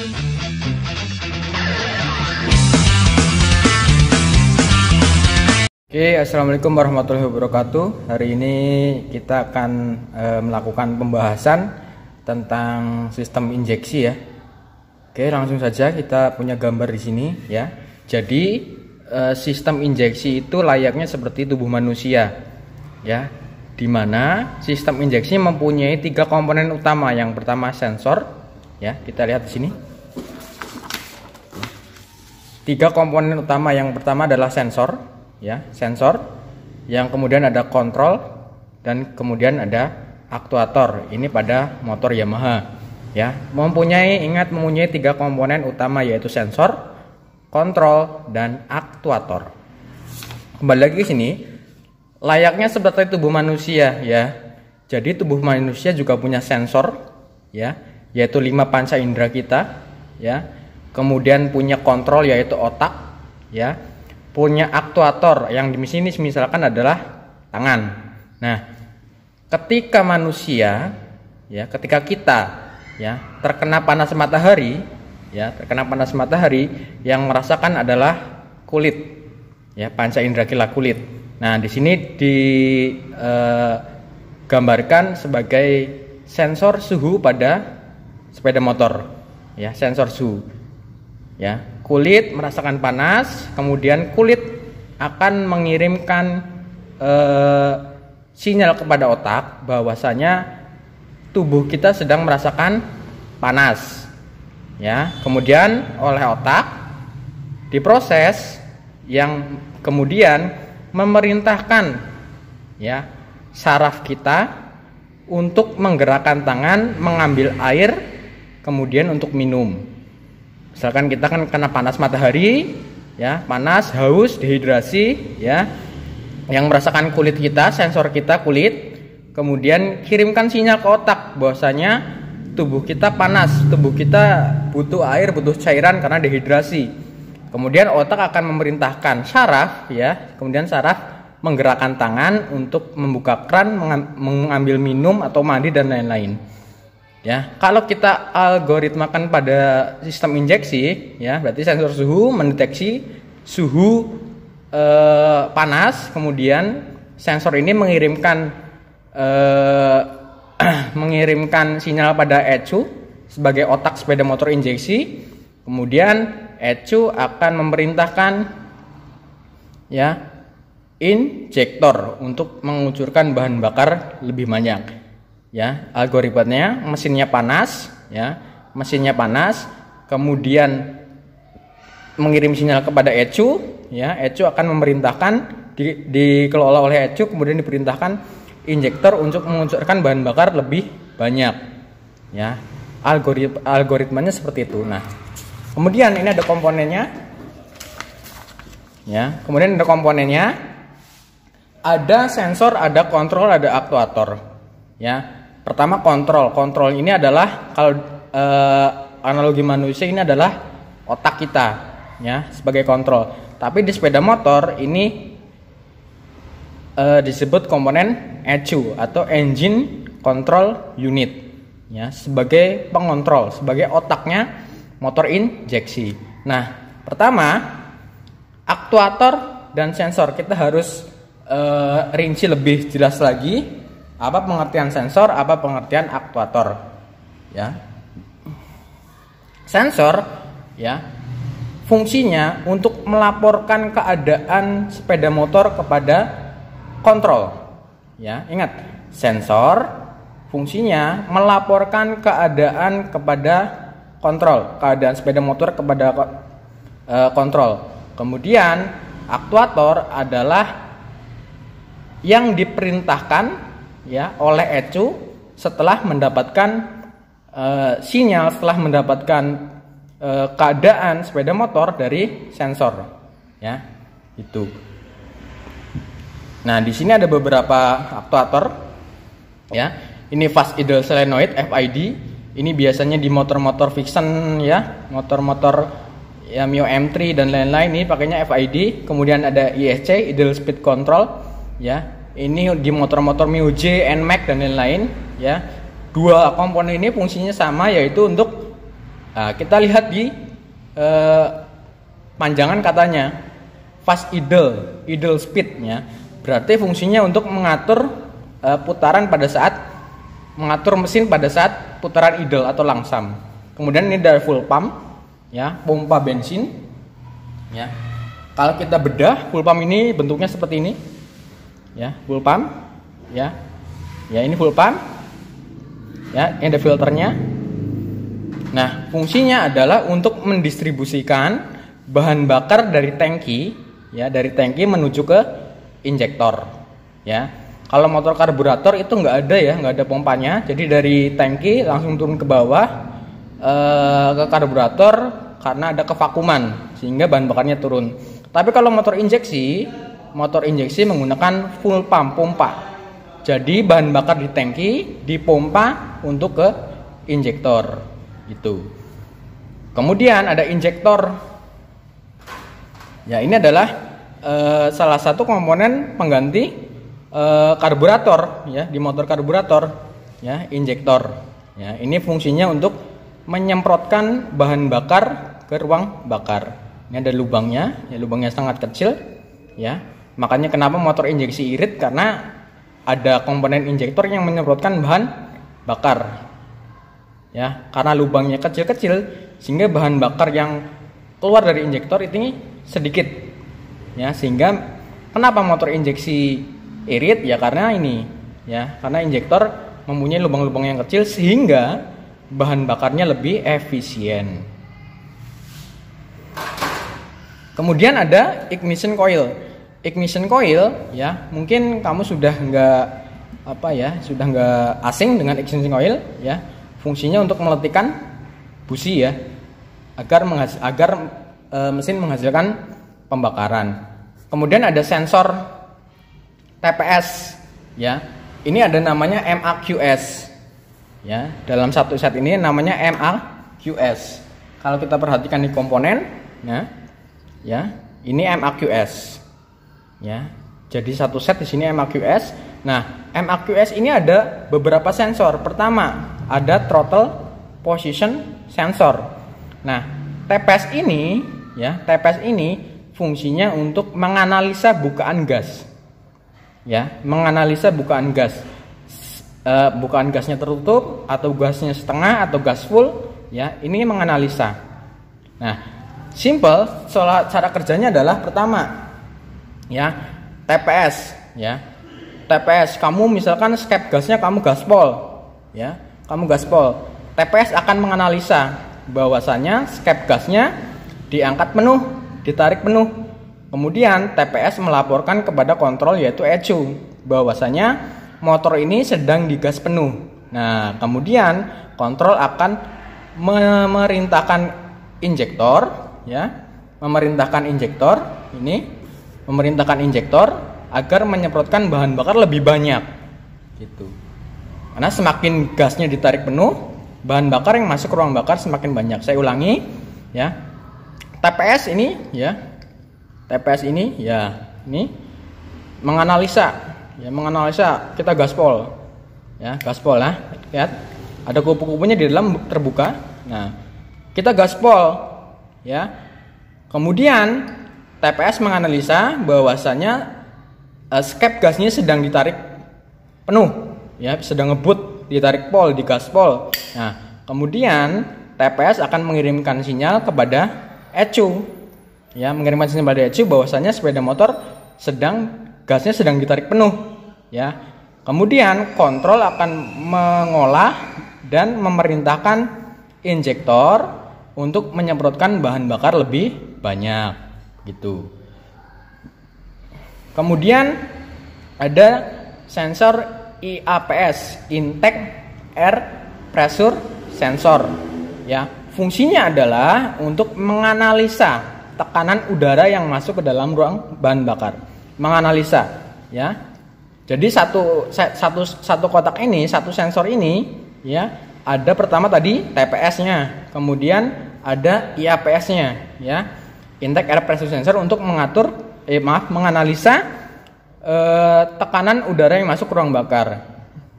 Oke, assalamualaikum warahmatullahi wabarakatuh. Hari ini kita akan melakukan pembahasan tentang sistem injeksi ya. Oke, langsung saja kita punya gambar di sini ya. Jadi sistem injeksi itu layaknya seperti tubuh manusia ya, di mana sistem injeksi mempunyai 3 komponen utama. Yang pertama sensor ya, kita lihat di sini. 3 komponen utama, yang pertama adalah sensor ya, sensor, yang kemudian ada kontrol, dan kemudian ada aktuator. Ini pada motor Yamaha ya, mempunyai 3 komponen utama, yaitu sensor, kontrol, dan aktuator. Kembali lagi ke sini, layaknya seperti tubuh manusia ya. Jadi tubuh manusia juga punya sensor ya, yaitu 5 panca indera kita ya. Kemudian punya kontrol, yaitu otak ya. Punya aktuator yang di sini misalkan adalah tangan. Nah, ketika manusia ya, ketika kita ya terkena panas matahari ya, yang merasakan adalah kulit ya, panca indera kila kulit. Nah, di sini digambarkan sebagai sensor suhu pada sepeda motor ya, sensor suhu ya. Kulit merasakan panas, kemudian kulit akan mengirimkan sinyal kepada otak bahwasanya tubuh kita sedang merasakan panas ya. Kemudian oleh otak diproses, yang kemudian memerintahkan ya saraf kita untuk menggerakkan tangan mengambil air, kemudian untuk minum. Misalkan kita kan kena panas matahari ya, panas, haus, dehidrasi ya, yang merasakan kulit kita, sensor kita kulit, kemudian kirimkan sinyal ke otak bahwasanya tubuh kita panas, tubuh kita butuh air, butuh cairan karena dehidrasi. Kemudian otak akan memerintahkan saraf ya, kemudian saraf menggerakkan tangan untuk membuka kran, mengambil minum atau mandi dan lain-lain. Ya, kalau kita algoritmakan pada sistem injeksi ya, berarti sensor suhu mendeteksi suhu panas, kemudian sensor ini mengirimkan sinyal pada ECU sebagai otak sepeda motor injeksi. Kemudian ECU akan memerintahkan ya injektor untuk mengucurkan bahan bakar lebih banyak. Ya, algoritmanya mesinnya panas ya, kemudian mengirim sinyal kepada ECU ya, ECU akan memerintahkan dikelola oleh ECU, kemudian diperintahkan injektor untuk mengucurkan bahan bakar lebih banyak ya. Algoritmanya seperti itu. Nah, kemudian ini ada komponennya ya, ada sensor, ada kontrol, ada aktuator ya. Pertama kontrol ini adalah, kalau analogi manusia ini adalah otak kita ya sebagai kontrol. Tapi di sepeda motor ini disebut komponen ECU atau Engine Control Unit ya, sebagai pengontrol, sebagai otaknya motor injeksi. Nah, pertama aktuator dan sensor kita harus rinci lebih jelas lagi. Apa pengertian sensor, apa pengertian aktuator ya. Sensor ya fungsinya untuk melaporkan keadaan sepeda motor kepada kontrol ya. Ingat, sensor fungsinya melaporkan keadaan kepada kontrol, keadaan sepeda motor kepada kontrol. Kemudian aktuator adalah yang diperintahkan ya oleh ECU setelah mendapatkan sinyal, setelah mendapatkan keadaan sepeda motor dari sensor ya, itu. Nah, di sini ada beberapa aktuator ya. Ini fast idle solenoid FID. Ini biasanya di motor-motor fiction ya, motor-motor ya Mio M3 dan lain-lain, ini pakainya FID. Kemudian ada ISC, idle speed control ya. Ini di motor-motor Mio J, NMAX dan lain-lain ya. Dua komponen ini fungsinya sama, yaitu untuk Nah, kita lihat di panjangan katanya fast idle speed-nya. Berarti fungsinya untuk mengatur putaran pada saat mengatur mesin pada saat putaran idle atau langsam. Kemudian ini dari full pump, ya, pompa bensin, ya. Kalau kita bedah, full pump ini bentuknya seperti ini, ya, full pump, ya, ya ini full pump, ya, ini ada filternya. Nah, fungsinya adalah untuk mendistribusikan bahan bakar dari tangki, ya, dari tangki menuju ke injektor, ya. Kalau motor karburator itu nggak ada, ya, nggak ada pompanya. Jadi dari tangki langsung turun ke bawah ke karburator karena ada kevakuman sehingga bahan bakarnya turun. Tapi kalau motor injeksi menggunakan full pump, pompa. Jadi bahan bakar di tangki dipompa untuk ke injektor, gitu. Kemudian ada injektor. Ya, ini adalah salah satu komponen pengganti karburator, ya, di motor karburator, ya, injektor. Ya, ini fungsinya untuk menyemprotkan bahan bakar ke ruang bakar. Ini ada lubangnya, ya, lubangnya sangat kecil, ya. Makanya kenapa motor injeksi irit, karena ada komponen injektor yang menyemprotkan bahan bakar. Ya, karena lubangnya kecil-kecil sehingga bahan bakar yang keluar dari injektor ini sedikit. Ya, sehingga kenapa motor injeksi irit, ya karena ini, ya, karena injektor mempunyai lubang-lubang yang kecil sehingga bahan bakarnya lebih efisien. Kemudian ada ignition coil. Ignition coil, ya, mungkin kamu sudah nggak asing dengan ignition coil, ya. Fungsinya untuk meletikan busi, ya, agar mesin menghasilkan pembakaran. Kemudian ada sensor TPS, ya. Ini ada namanya MAQS, ya. Dalam satu set ini namanya MAQS. Kalau kita perhatikan di komponen, ya, ini MAQS, ya. Jadi satu set di sini MAQS. Nah, MAQS ini ada beberapa sensor. Pertama, ada throttle position sensor. Nah, TPS ini fungsinya untuk menganalisa bukaan gas, ya, menganalisa bukaan gas, bukaan gasnya tertutup atau gasnya setengah atau gas full, ya, ini menganalisa. Nah, simple cara kerjanya adalah pertama, ya, TPS, ya, TPS kamu misalkan skep gasnya kamu gaspol, ya, kamu gaspol, TPS akan menganalisa bahwasanya skep gasnya diangkat penuh, ditarik penuh. Kemudian TPS melaporkan kepada kontrol yaitu ECU bahwasanya motor ini sedang digas penuh. Nah, kemudian kontrol akan memerintahkan injektor, ya, memerintahkan injektor agar menyemprotkan bahan bakar lebih banyak, gitu. Karena semakin gasnya ditarik penuh, bahan bakar yang masuk ke ruang bakar semakin banyak. Saya ulangi, ya. TPS ini, ya, ini menganalisa, ya, menganalisa kita gaspol, ya, gaspol, lah, lihat ada kupu-kupunya di dalam terbuka. Nah, kita gaspol, ya, kemudian TPS menganalisa bahwasanya skep gasnya sedang ditarik penuh, ya, sedang ngebut, ditarik pol, digaspol. Nah, kemudian TPS akan mengirimkan sinyal kepada ECU, ya, mengirimkan sinyal pada ECU bahwasanya sepeda motor gasnya sedang ditarik penuh, ya. Kemudian kontrol akan mengolah dan memerintahkan injektor untuk menyemprotkan bahan bakar lebih banyak, gitu. Kemudian ada sensor IAPS, Intake Air Pressure Sensor, ya. Fungsinya adalah untuk menganalisa tekanan udara yang masuk ke dalam ruang bahan bakar. Menganalisa, ya. Jadi satu kotak ini, satu sensor ini, ya, ada pertama tadi TPS-nya, kemudian ada IAPS-nya, ya. Intake Air Pressure Sensor untuk menganalisa tekanan udara yang masuk ke ruang bakar.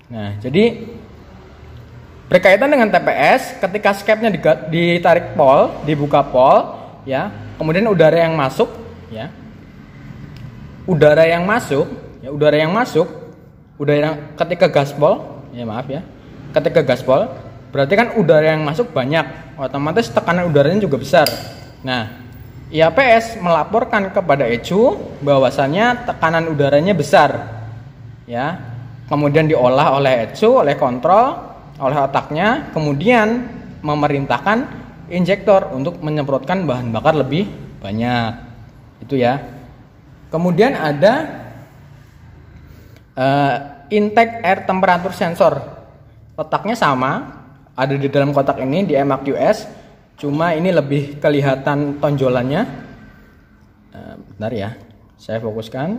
Nah, jadi Berkaitan dengan TPS, ketika skepnya ditarik pol, dibuka pol, ya, kemudian udara yang masuk, ya, udara yang masuk, ketika gaspol, ya maaf ya, ketika gaspol, berarti kan udara yang masuk banyak, otomatis tekanan udaranya juga besar. Nah, IAPS melaporkan kepada ECU bahwasannya tekanan udaranya besar, ya, kemudian diolah oleh ECU, oleh kontrol, oleh otaknya, kemudian memerintahkan injektor untuk menyemprotkan bahan bakar lebih banyak. Itu ya. Kemudian ada intake air temperature sensor. Letaknya sama, ada di dalam kotak ini di MAQS, cuma ini lebih kelihatan tonjolannya. Bentar ya, saya fokuskan.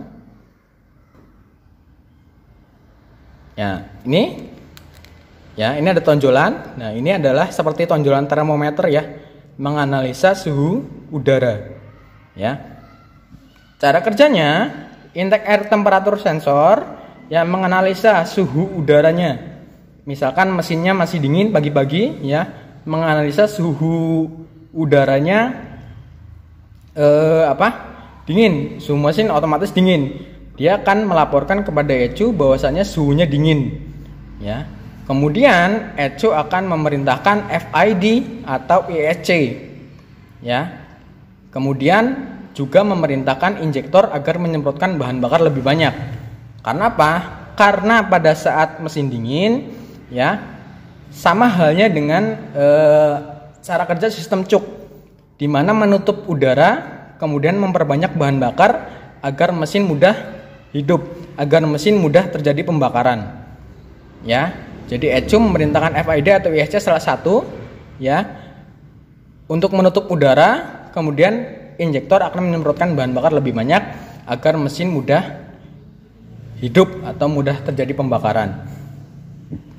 Ya, ini ada tonjolan. Nah, ini adalah seperti tonjolan termometer ya, menganalisa suhu udara. Ya. Cara kerjanya, intake air temperature sensor yang menganalisa suhu udaranya. Misalkan mesinnya masih dingin pagi-pagi, ya, menganalisa suhu udaranya dingin. Suhu mesin otomatis dingin. Dia akan melaporkan kepada ECU bahwasanya suhunya dingin. Ya. Kemudian ECU akan memerintahkan FID atau ISC, ya. Kemudian juga memerintahkan injektor agar menyemprotkan bahan bakar lebih banyak. Karena apa? Karena pada saat mesin dingin, ya, sama halnya dengan cara kerja sistem cuk, di mana menutup udara, kemudian memperbanyak bahan bakar agar mesin mudah hidup, agar mesin mudah terjadi pembakaran, ya. Jadi ECU memerintahkan FID atau ISC salah satu, ya, untuk menutup udara, kemudian injektor akan menyemprotkan bahan bakar lebih banyak agar mesin mudah hidup atau mudah terjadi pembakaran.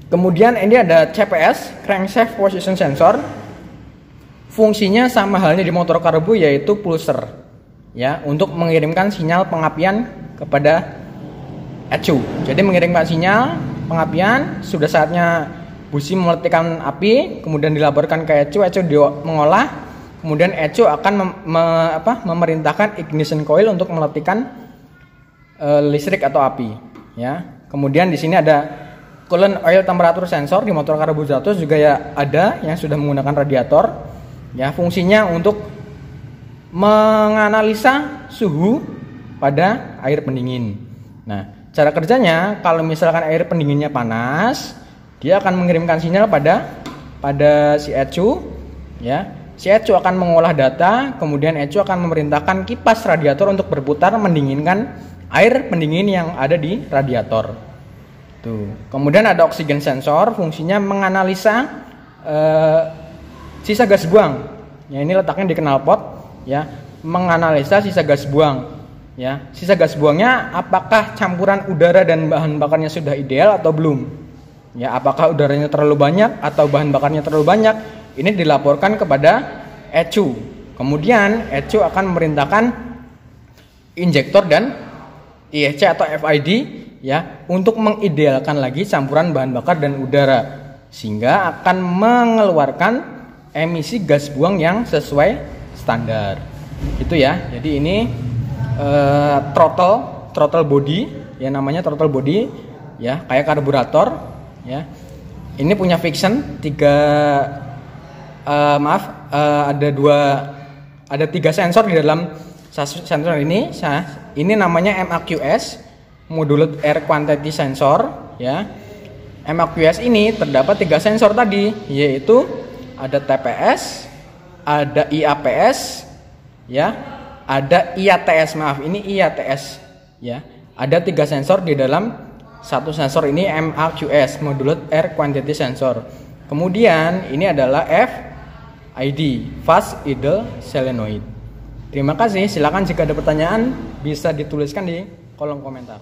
Kemudian ini ada CPS, crankshaft position sensor. Fungsinya sama halnya di motor karbu, yaitu pulser, ya, untuk mengirimkan sinyal pengapian kepada ECU. Jadi mengirimkan sinyal pengapian, sudah saatnya busi mematikan api, kemudian dilaporkan ke ECU, mengolah, kemudian ECU akan memerintahkan ignition coil untuk mematikan listrik atau api, ya. Kemudian di sini ada coolant oil temperature sensor, di motor karbu 100 juga ya ada yang sudah menggunakan radiator, ya, fungsinya untuk menganalisa suhu pada air pendingin. Nah, cara kerjanya, kalau misalkan air pendinginnya panas, dia akan mengirimkan sinyal pada si ECU, ya. Si ECU akan mengolah data, kemudian ECU akan memerintahkan kipas radiator untuk berputar mendinginkan air pendingin yang ada di radiator. Tuh. Kemudian ada oksigen sensor, fungsinya menganalisa sisa gas buang. Ya, ini letaknya di knalpot, ya, menganalisa sisa gas buang. Ya, sisa gas buangnya apakah campuran udara dan bahan bakarnya sudah ideal atau belum? Ya, apakah udaranya terlalu banyak atau bahan bakarnya terlalu banyak? Ini dilaporkan kepada ECU. Kemudian ECU akan memerintahkan injektor dan ISC atau FID, ya, untuk mengidealkan lagi campuran bahan bakar dan udara, sehingga akan mengeluarkan emisi gas buang yang sesuai standar. Itu ya. Jadi ini throttle body, ya, namanya throttle body, ya, kayak karburator, ya. Ini punya friction ada 3 sensor di dalam sensor ini. Ini namanya MAQS, Modulated Air Quantity Sensor, ya. MAQS ini terdapat 3 sensor tadi, yaitu ada TPS, ada IAPS, ya, ada IATS, ini IATS, ya. Ada 3 sensor di dalam satu sensor ini, MAQS, Modulated Air Quantity Sensor. Kemudian ini adalah FID, Fast Idle Solenoid. Terima kasih, silakan jika ada pertanyaan bisa dituliskan di kolom komentar.